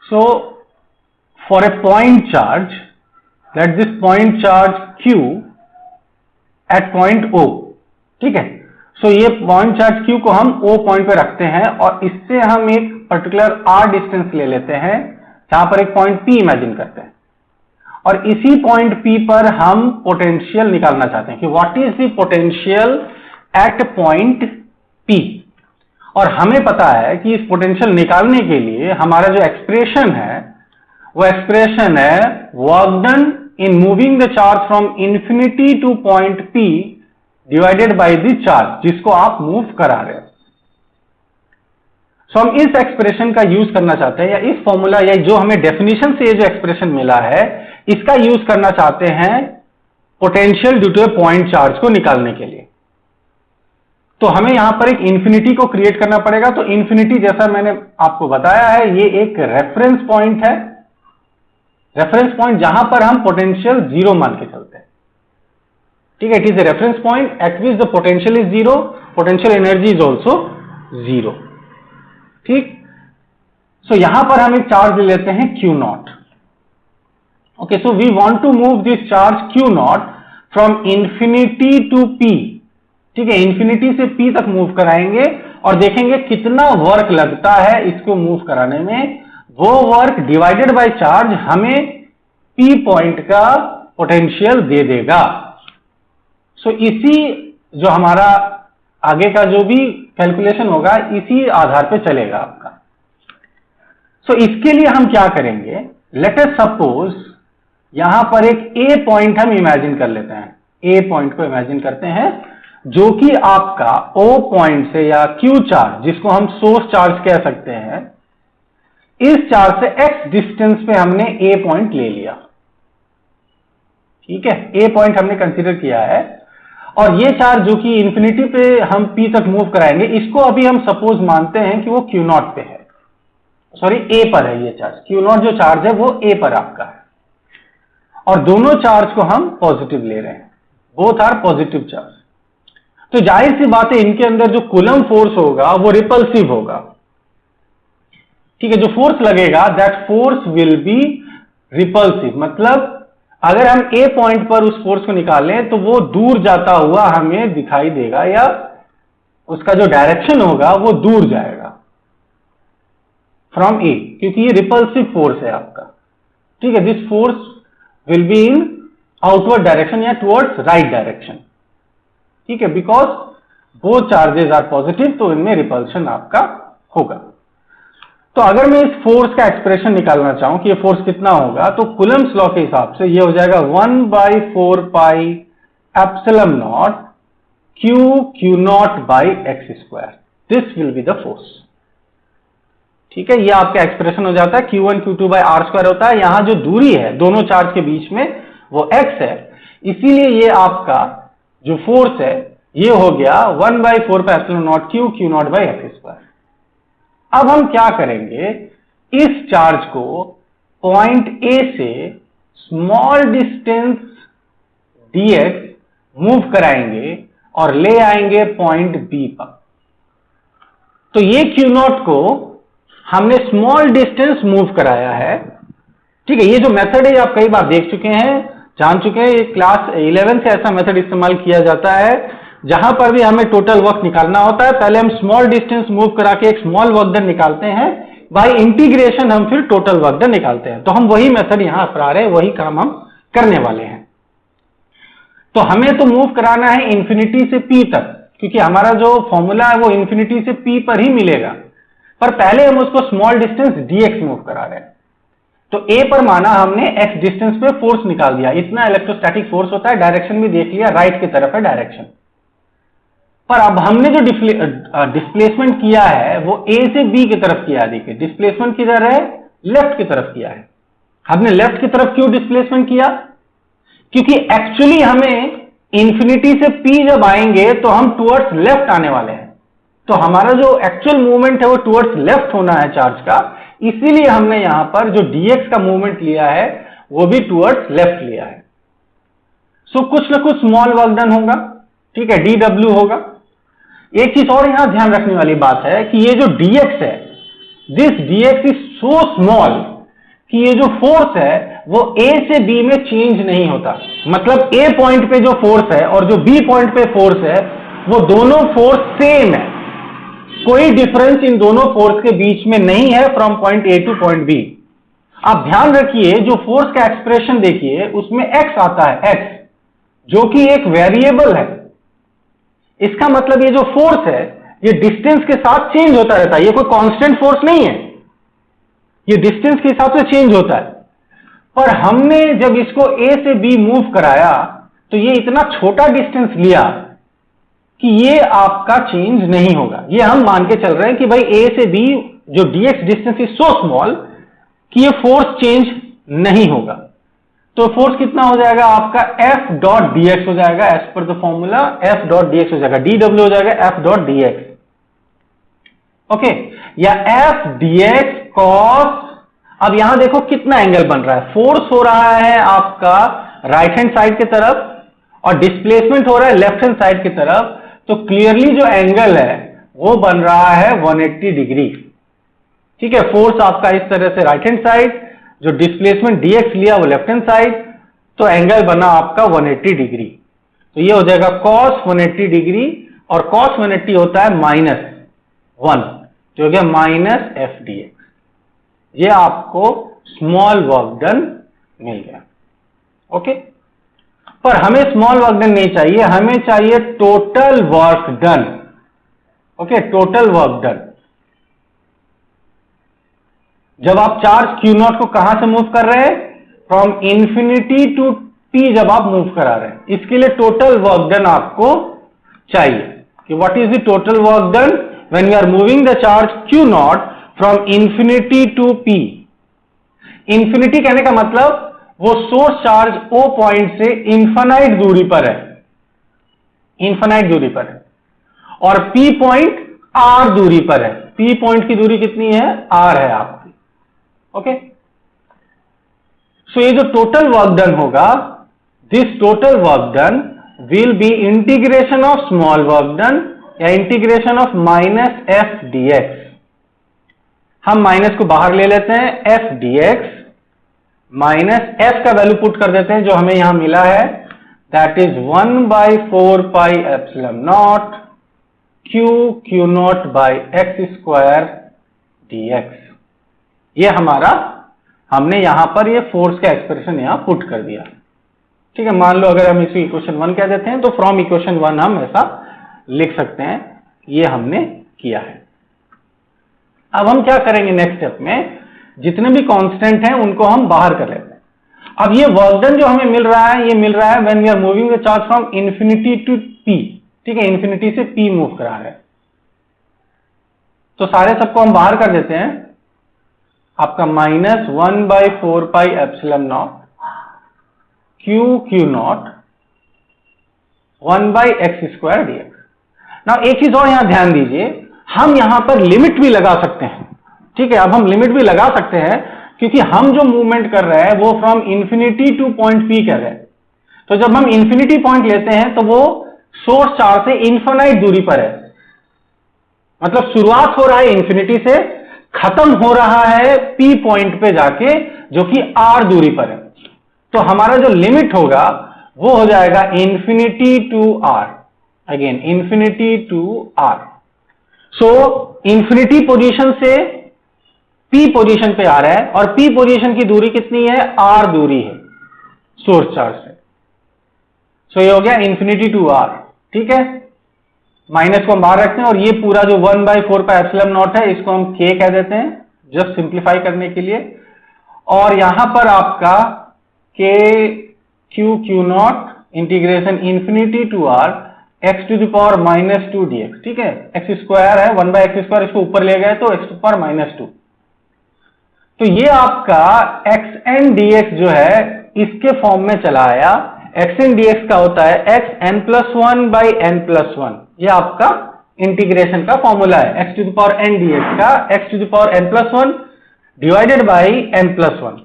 So for a point charge, let this point charge Q at point O, ठीक है। सो ये point charge Q को हम O point पे रखते हैं और इससे हम एक पर्टिकुलर R डिस्टेंस ले लेते हैं, जहां पर एक पॉइंट P इमेजिन करते हैं, और इसी पॉइंट P पर हम पोटेंशियल निकालना चाहते हैं कि what is the potential at point P। और हमें पता है कि इस पोटेंशियल निकालने के लिए हमारा जो एक्सप्रेशन है वो एक्सप्रेशन है work done in moving the charge from infinity two point P divided by the charge जिसको आप मूव करा रहे हैं। सो हम इस एक्सप्रेशन का यूज करना चाहते हैं, या इस फॉर्मूला या जो हमें डेफिनेशन से ये जो एक्सप्रेशन मिला है इसका यूज करना चाहते हैं potential due to a point charge को निकालने के लिए। तो हमें यहां पर एक इंफिनिटी को क्रिएट करना पड़ेगा। तो इंफिनिटी जैसा मैंने आपको बताया है ये एक रेफरेंस पॉइंट है, रेफरेंस पॉइंट जहां पर हम पोटेंशियल जीरो मान के चलते हैं, ठीक है। It is a reference point eight which the potential is zero, potential energy is also zero, ठीक। सो यहां पर हम एक चार्ज ले लेते हैं Q naught. Okay, so we want to move this charge Q naught from infinity to P, ठीक है। इंफिनिटी से P तक मूव कराएंगे और देखेंगे कितना वर्क लगता है इसको मूव कराने में। वो वर्क डिवाइडेड बाय चार्ज हमें P पॉइंट का पोटेंशियल दे देगा। सो इसी जो हमारा आगे का जो भी कैलकुलेशन होगा इसी आधार पे चलेगा आपका। सो इसके लिए हम क्या करेंगे, लेट अस सपोज यहां पर एक A पॉइंट हम इमेजिन कर लेते हैं, A पॉइंट को इमेजिन करते हैं जो कि आपका O पॉइंट से या Q चार्ज जिसको हम सोर्स चार्ज कह सकते हैं, इस चार्ज से x डिस्टेंस पे हमने A पॉइंट ले लिया, ठीक है। A पॉइंट हमने कंसीडर किया है और ये चार्ज जो कि इंफिनिटी पे हम P तक मूव कराएंगे इसको अभी हम सपोज मानते हैं कि वो Q नॉट पे है, सॉरी A पर है। ये चार्ज Q नॉट जो चार्ज है वो A पर आपका है और दोनों चार्ज को हम पॉजिटिव ले रहे हैं, बोथ आर पॉजिटिव चार्ज। तो जाहिर सी बात है इनके अंदर जो कूलम फोर्स होगा वो रिपल्सिव होगा, ठीक है। जो फोर्स लगेगा that force will B repulsive, मतलब अगर हम A पॉइंट पर उस फोर्स को निकालें तो वो दूर जाता हुआ हमें दिखाई देगा या उसका जो डायरेक्शन होगा वो दूर जाएगा फ्रॉम A, क्योंकि ये रिपल्सिव फोर्स है आपका, ठीक है। This force will be in outward direction या टुवर्ड्स राइट डायरेक्शन, ठीक है, because both charges are positive, तो इनमें रिपल्शन आपका होगा। तो अगर मैं इस फोर्स का एक्सप्रेशन निकालना चाहूं कि ये फोर्स कितना होगा, तो कूलम्स लॉ के हिसाब से ये हो जाएगा 1/4 pi epsilon not Q not by x square, this will be the force, ठीक है। ये आपका एक्सप्रेशन हो जाता है Q1 Q2 by R square होता है। यहां जो दूरी है दोनों चार्ज के बीच में वो x है, इसीलिए ये आपका जो फोर्स है ये हो गया 1/4 pi epsilon not Q not by x square. अब हम क्या करेंगे, इस चार्ज को पॉइंट A से स्मॉल डिस्टेंस dx मूव कराएंगे और ले आएंगे पॉइंट B पर। तो ये Q नॉट को हमने स्मॉल डिस्टेंस मूव कराया है, ठीक है। ये जो मेथड है आप कई बार देख चुके हैं, जान चुके हैं, ये क्लास 11 से ऐसा मेथड इस्तेमाल किया जाता है जहां पर भी हमें टोटल वर्क निकालना होता है। पहले हम स्मॉल डिस्टेंस मूव करा के एक स्मॉल वर्क डन निकालते हैं, बाय इंटीग्रेशन हम फिर टोटल वर्क डन निकालते हैं। तो हम वही मेथड यहां अपना रहे हैं, वही काम हम करने वाले हैं। तो हमें तो मूव कराना है इंफिनिटी से P तक, क्योंकि हमारा जो फॉर्मूला है वो इंफिनिटी से P पर ही मिलेगा, पर पहले हम उसको स्मॉल डिस्टेंस dx मूव करा रहे हैं। तो A पर माना हमने x डिस्टेंस पे फोर्स निकाल दिया, इतना इलेक्ट्रोस्टैटिक फोर्स होता है, डायरेक्शन भी देख लिया, राइट की तरफ है डायरेक्शन। पर अब हमने जो डिस्प्लेसमेंट किया है वो A से B की तरफ किया है। देखिए डिस्प्लेसमेंट किधर है, लेफ्ट की तरफ किया है। हमने लेफ्ट की तरफ क्यों डिस्प्लेसमेंट किया, क्योंकि एक्चुअली हमें इंफिनिटी से P जब आएंगे तो हम टुवर्ड्स लेफ्ट आने वाले हैं, तो हमारा जो एक्चुअल मूवमेंट है वो टुवर्ड्स लेफ्ट होना है चार्ज का, इसीलिए हमने यहां पर जो dx का मूवमेंट लिया है वो भी टुवर्ड्स लेफ्ट लिया है। सो कुछ ना कुछ स्मॉल वर्क डन होगा, ठीक है, dw होगा। एक चीज और यहां ध्यान रखने वाली बात है कि ये जो dx है, this dx is so small कि ये जो फोर्स है वो ए से बी में चेंज नहीं होता। मतलब ए पॉइंट पे जो फोर्स है और जो बी पॉइंट पे फोर्स है वो दोनों फोर्स सेम है, कोई डिफरेंस इन दोनों फोर्स के बीच में नहीं है from point A to point B. आप ध्यान रखिए जो फोर्स का एक्सप्रेशन देखिए उसमें एक्स आता है, एक्स जो कि एक वेरिएबल है। इसका मतलब ये जो फोर्स है ये डिस्टेंस के साथ चेंज होता रहता है, ये कोई कांस्टेंट फोर्स नहीं है, ये डिस्टेंस के हिसाब से चेंज होता है। पर हमने जब इसको ए से बी मूव कराया तो ये इतना छोटा डिस्टेंस लिया कि ये आपका चेंज नहीं होगा। ये हम मान के चल रहे हैं कि भाई ए से बी जो dx distance is so small कि ये फोर्स चेंज नहीं होगा। तो फोर्स कितना हो जाएगा आपका F डॉट dx हो जाएगा, as per the formula F dot dx हो जाएगा, dw हो जाएगा F डॉट dx, ओके, या F dx cos। अब यहां देखो कितना एंगल बन रहा है, फोर्स हो रहा है आपका राइट हैंड साइड की तरफ और डिस्प्लेसमेंट हो रहा है लेफ्ट हैंड साइड की तरफ, तो क्लियरली जो एंगल है वो बन रहा है 180 डिग्री। ठीक है, फोर्स आपका इस तरह से राइट हैंड साइड, जो डिस्प्लेसमेंट dx लिया वो लेफ्ट हैंड साइड, तो एंगल बना आपका 180 डिग्री। तो ये हो जाएगा cos 180 डिग्री, और cos 180 होता है -1, जो हो गया -f dx। ये आपको स्मॉल वर्क डन मिल गया, ओके। पर हमें स्मॉल वर्क डन नहीं चाहिए, हमें चाहिए total work done, okay, total work done. जब आप चार्ज Q0 को कहां से मूव कर रहे हैं, फ्रॉम इंफिनिटी टू P जब आप मूव करा रहे हैं, इसके लिए टोटल वर्क डन आपको चाहिए कि what is the total work done when we are moving the charge Q0 from infinity to P। Infinity कहने का मतलब वो सोर्स चार्ज O पॉइंट से इंफाइनाइट दूरी पर है, इंफाइनाइट दूरी पर है, और P पॉइंट R दूरी पर है। P पॉइंट की दूरी कितनी है, R है आपकी, ओके। सो ये जो टोटल वर्क डन होगा, this total work done will be integration of small work done या इंटीग्रेशन ऑफ -f dx। हम माइनस को बाहर ले लेते हैं, f dx माइनस f का वैल्यू पुट कर देते हैं जो हमें यहां मिला है, that is 1/4 pi epsilon not Q0 by x square dx। ये हमारा, हमने यहां पर ये फोर्स का एक्सप्रेशन यहां पुट कर दिया। ठीक है, मान लो अगर हम इसे इक्वेशन 1 कह देते हैं तो फ्रॉम इक्वेशन 1 हम ऐसा लिख सकते हैं, ये हमने किया है। अब हम क्या करेंगे नेक्स्ट स्टेप में, जितने भी कांस्टेंट हैं उनको हम बाहर कर लेते हैं। अब ये वर्क डन जो हमें मिल रहा है, ये मिल रहा है when we are moving the charge from infinity to P। ठीक है, इंफिनिटी से P मूव करा रहे हैं, तो सारे सबको हम बाहर कर देते हैं। आपका -1/4 pi epsilon not Q0 1/x square dx। Now एक चीज और यहां ध्यान दीजिए, हम यहां पर लिमिट भी लगा सकते हैं। ठीक है, अब हम लिमिट भी लगा सकते हैं क्योंकि हम जो मूवमेंट कर रहे हैं वो from infinity two point P कर रहे हैं। तो जब हम इंफिनिटी पॉइंट लेते हैं तो वो सोर्स चार्ज से इनफाइनाइट दूरी पर है, मतलब शुरुआत हो रहा है इंफिनिटी से, खत्म हो रहा है P पॉइंट पे जाके जो कि R दूरी पर है। तो हमारा जो लिमिट होगा वो हो जाएगा infinity to R, again infinity to R। So infinity position से P पोजीशन पे आ रहा है और P पोजीशन की दूरी कितनी है, R दूरी है सोर्स चार्ज से। सो ये हो गया इंफिनिटी टू R। ठीक है, माइनस को हम बाहर रखते हैं और ये पूरा जो 1/4 पाई एप्सिलॉन नॉट है इसको हम K कह देते हैं जस्ट सिंप्लीफाई करने के लिए, और यहां पर आपका K Q0 integration infinity to R x to the power -2 dx। ठीक है, x स्क्वायर है 1/x स्क्वायर, इसको ऊपर ले गए तो x टू पावर -2। तो ये आपका xn dx जो है इसके फॉर्म में चला आया। xn dx का होता है xn+1/n+1। ये आपका इंटीग्रेशन का फॉर्मूला है, x to the power n dx का x to the power n+1 divided by n+1।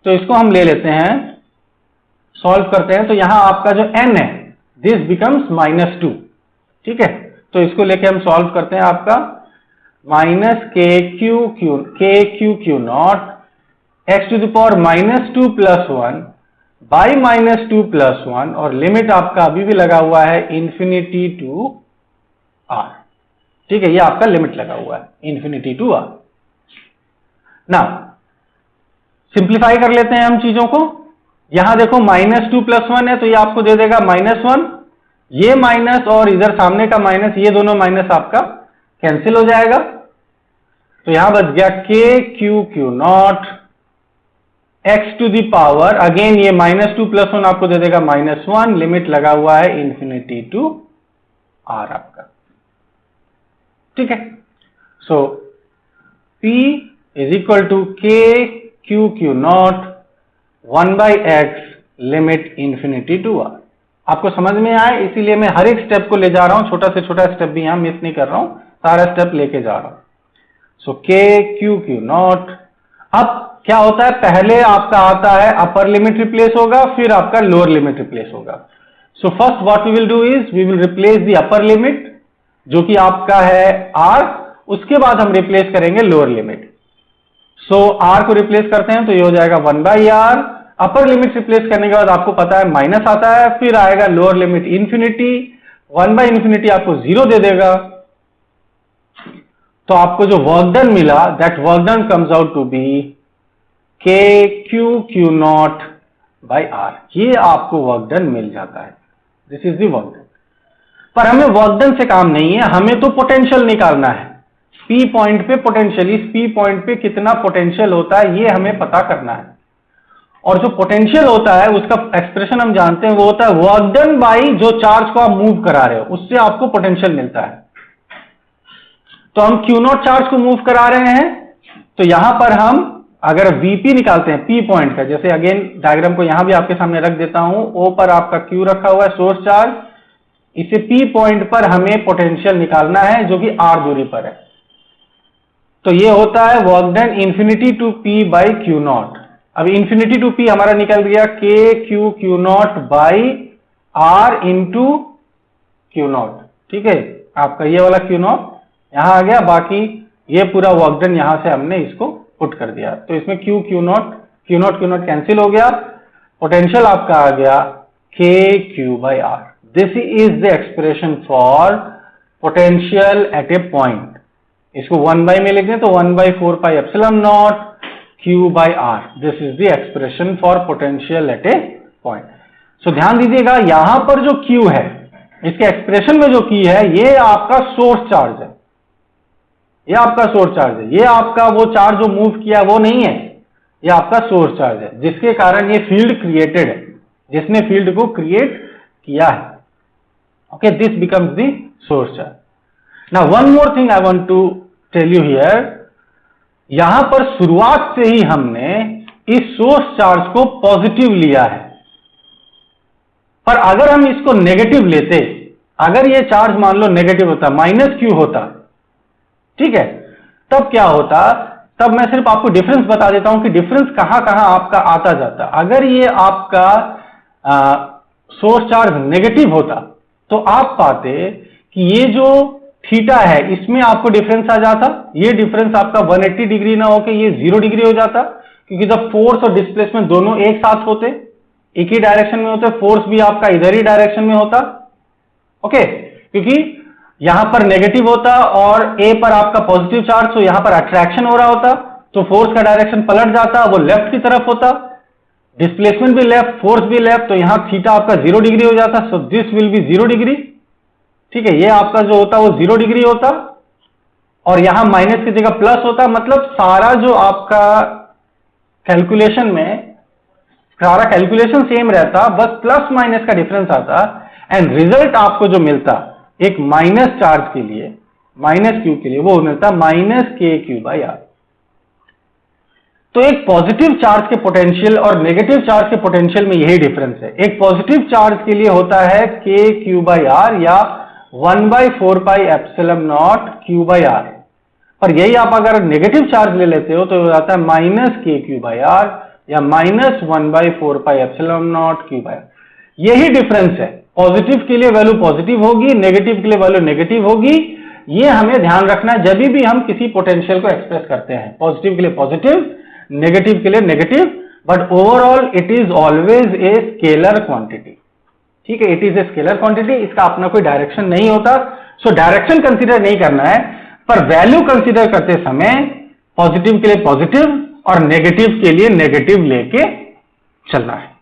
तो इसको हम ले लेते हैं, सॉल्व करते हैं, तो यहां आपका जो n है दिस बिकम्स -2। ठीक है, तो इसको लेके हम सॉल्व करते हैं, आपका -KQ Q0 x to the power -2 + 1 by -2 + 1 और लिमिट आपका अभी भी लगा हुआ है इंफिनिटी टू r। ठीक है, ये आपका लिमिट लगा हुआ है infinity to r। Now simplify कर लेते हैं हम चीजों को। यहां देखो -2 + 1 है तो ये आपको दे देगा -1, ये माइनस और इधर सामने का माइनस, ये दोनों माइनस आपका कैंसिल हो जाएगा। तो यहां बच गया KQ0 x to the power, again ये -2 + 1 आपको दे देगा -1, लिमिट लगा हुआ है इंफिनिटी टू r आपका। ठीक है, so P = KQ0 1/x limit infinity to r। आपको समझ में आए, इसीलिए मैं हर एक स्टेप को ले जा रहा हूं, छोटा से छोटा स्टेप भी यहां मिस नहीं कर रहा हूं, सारा स्टेप लेके जा रहा हूं। सो KQ0, अब क्या होता है, पहले आपका आता है अपर लिमिट रिप्लेस होगा, फिर आपका लोअर लिमिट रिप्लेस होगा। So first what we will do is we will replace the upper limit जो कि आपका है r, उसके बाद हम रिप्लेस करेंगे लोअर लिमिट। सो r को रिप्लेस करते हैं तो ये हो जाएगा 1/r। अपर लिमिट रिप्लेस करने के बाद आपको पता है माइनस आता है, फिर आएगा लोअर लिमिट इंफिनिटी, 1/∞ आपको 0 दे देगा। तो आपको जो वर्क डन मिला, that work done comes out to be KQ0/r। ये आपको वर्क डन मिल जाता है, this is the work done. पर हमें वर्क डन से काम नहीं है, हमें तो पोटेंशियल निकालना है। P पॉइंट पे पोटेंशियल, इस P पॉइंट पे कितना पोटेंशियल होता है ये हमें पता करना है। और जो पोटेंशियल होता है उसका एक्सप्रेशन हम जानते हैं, वो होता है वर्क डन बाई जो चार्ज को आप मूव करा रहे हो, उससे आपको पोटेंशियल मिलता है। तो हम Q0 चार्ज को मूव करा रहे हैं, तो यहां पर हम अगर Vp निकालते हैं P पॉइंट का, जैसे अगेन डायग्राम को यहां भी आपके सामने रख देता हूं, O पर आपका Q रखा हुआ है सोर्स चार्ज, इसे P पॉइंट पर हमें पोटेंशियल निकालना है जो कि r दूरी पर है। तो ये होता है work done infinity to P/Q0। अब इंफिनिटी टू P हमारा निकल गया KQ0/r इंटू Q0। ठीक है, आपका ये वाला Q0 यहां आ गया, बाकी ये पूरा वर्क डन यहां से हमने इसको पुट कर दिया। तो इसमें Q0 कैंसिल हो गया, पोटेंशियल आपका आ गया KQ/r। This is the expression for potential at a point. इसको 1 में लिख दें तो 1/4πε0 Q/r। This is the expression for potential at a point. So ध्यान दीजिएगा, यहां पर जो Q है, इसके एक्सप्रेशन में जो Q है, ये आपका सोर्स चार्ज है, ये आपका सोर्स चार्ज है। ये आपका वो चार्ज जो मूव किया वो नहीं है, ये आपका सोर्स चार्ज है, जिसके कारण ये फील्ड क्रिएटेड है, जिसने फील्ड को क्रिएट किया है। Okay, this becomes the source charge. Now one more thing I want to tell you here, यहां पर शुरुआत से ही हमने इस सोर्स चार्ज को पॉजिटिव लिया है, पर अगर हम इसको नेगेटिव लेते, अगर ये चार्ज मान लो नेगेटिव होता, -Q होता, ठीक है, तब क्या होता, तब मैं सिर्फ आपको डिफरेंस बता देता हूं कि डिफरेंस कहां कहां आपका आता जाता। अगर ये आपका सोर्स चार्ज नेगेटिव होता तो आप पाते कि ये जो थीटा है इसमें आपको डिफरेंस आ जाता, ये डिफरेंस आपका 180 डिग्री ना होके ये 0 डिग्री हो जाता, क्योंकि जब फोर्स और डिस्प्लेसमेंट दोनों एक साथ होते, एक ही डायरेक्शन में होते, फोर्स भी आपका इधर ही डायरेक्शन में होता। ओके, क्योंकि यहां पर नेगेटिव होता और A पर आपका पॉजिटिव चार्ज, तो यहां पर अट्रैक्शन हो रहा होता, तो फोर्स का डायरेक्शन पलट जाता, वो लेफ्ट की तरफ होता, डिस्प्लेसमेंट भी लेफ्ट, फोर्स भी लेफ्ट, तो यहां थीटा आपका 0 डिग्री हो जाता। So this will be 0 degree. ठीक है, ये आपका जो होता वो 0 डिग्री होता, और यहां माइनस की जगह प्लस होता। मतलब सारा जो आपका कैलकुलेशन में, सारा कैलकुलेशन सेम रहता, बस प्लस माइनस का डिफरेंस आता, एंड रिजल्ट आपको जो मिलता एक माइनस चार्ज के लिए, -Q के लिए, वो मिलता -KQ/r। तो एक पॉजिटिव चार्ज के पोटेंशियल और नेगेटिव चार्ज के पोटेंशियल में यही डिफरेंस है। एक पॉजिटिव चार्ज के लिए होता है KQ/r या 1/4πε0 Q/r, पर यही आप अगर नेगेटिव चार्ज ले लेते हो तो हो जाता है -KQ/r या -1/4πε0 Q/r। यही डिफरेंस है, पॉजिटिव के लिए वैल्यू पॉजिटिव होगी, नेगेटिव के लिए वैल्यू नेगेटिव होगी। ये हमें ध्यान रखना है जब भी हम किसी पोटेंशियल को एक्सप्रेस करते हैं, पॉजिटिव के लिए पॉजिटिव, नेगेटिव के लिए negative, but overall it is always a scalar quantity. ठीक है, it is a scalar quantity, इसका अपना कोई डायरेक्शन नहीं होता। सो डायरेक्शन कंसीडर नहीं करना है, पर वैल्यू कंसीडर करते समय पॉजिटिव के लिए पॉजिटिव और नेगेटिव के लिए नेगेटिव लेके चलना है।